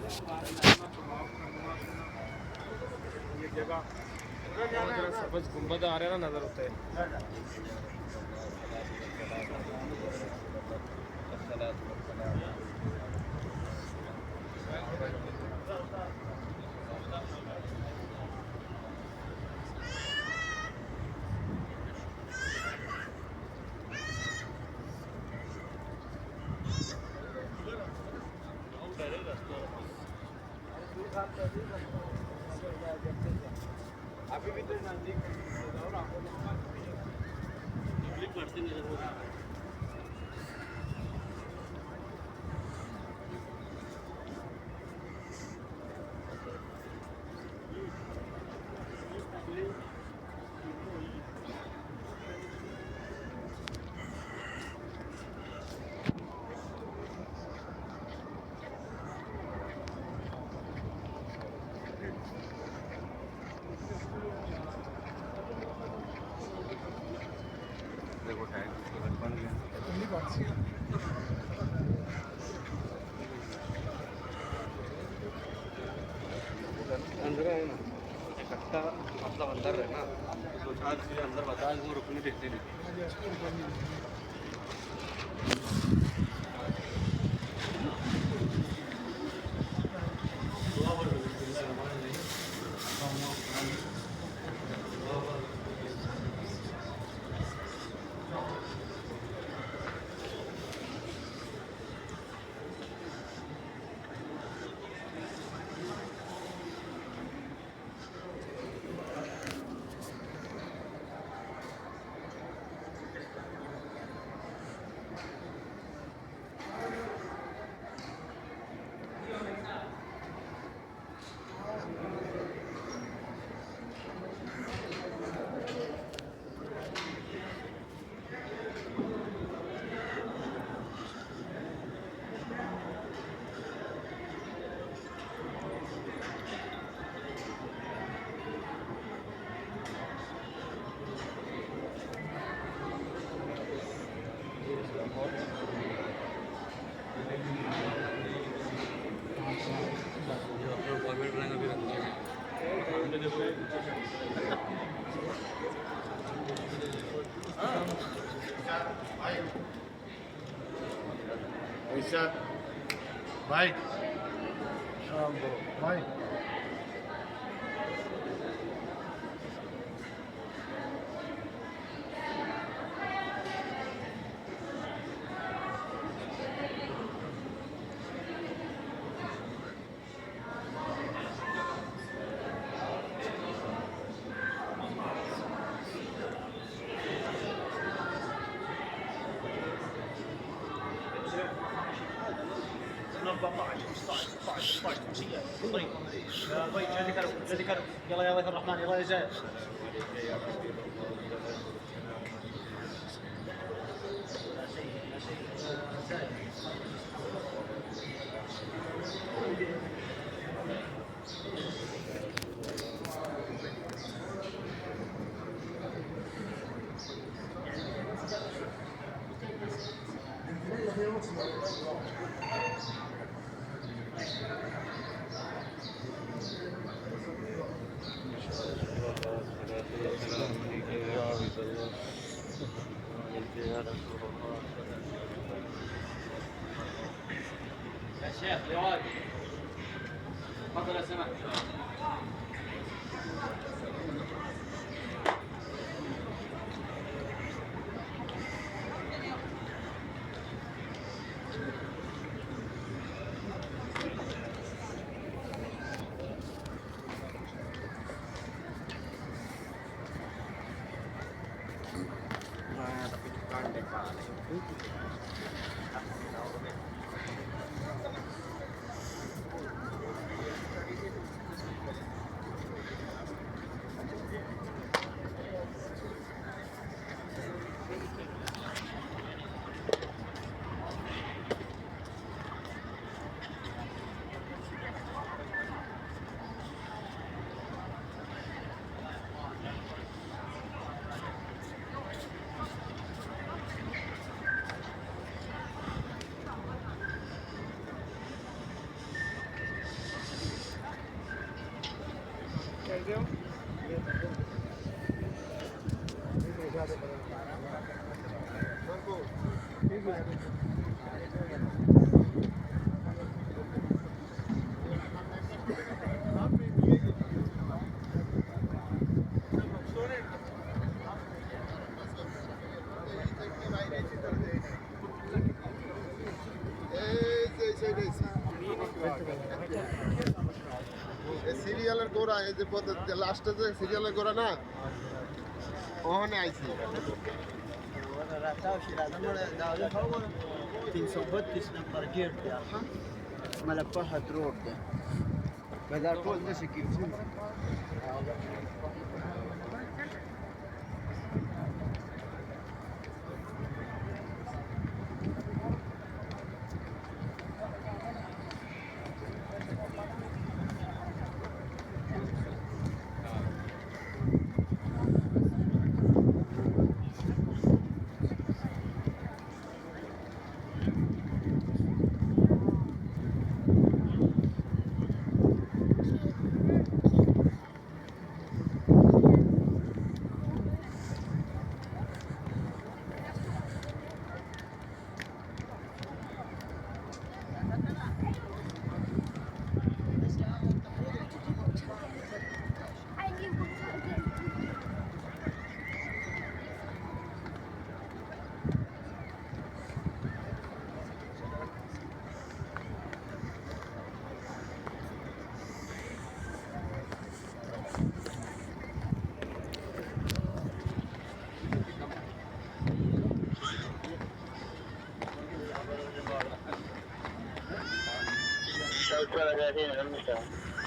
ये जगह सब्ज गुंबद आ रहे हैं ना, नजर होते हैं। अभी भी तो नजदीक पढ़ते नजर हो रहा है। देखो टाइम बन गया। अंदर है ना इकट्ठा, मतलब अंदर है ना, दो चार चीज़ें अंदर बता वो रुकने देते नहीं। भाई भाई يلا يا ضيف الرحمن يلا يا جاي. يا شيخ جواد تفضل يا سماح. সিরিয়ালের গোড়া এই যে লাস্টে যে সিরিয়ালের গোড়া না ওখানে আইছি 332 نمبر جير ده ملفها تروح ده بدل كل ده كيف Gracias.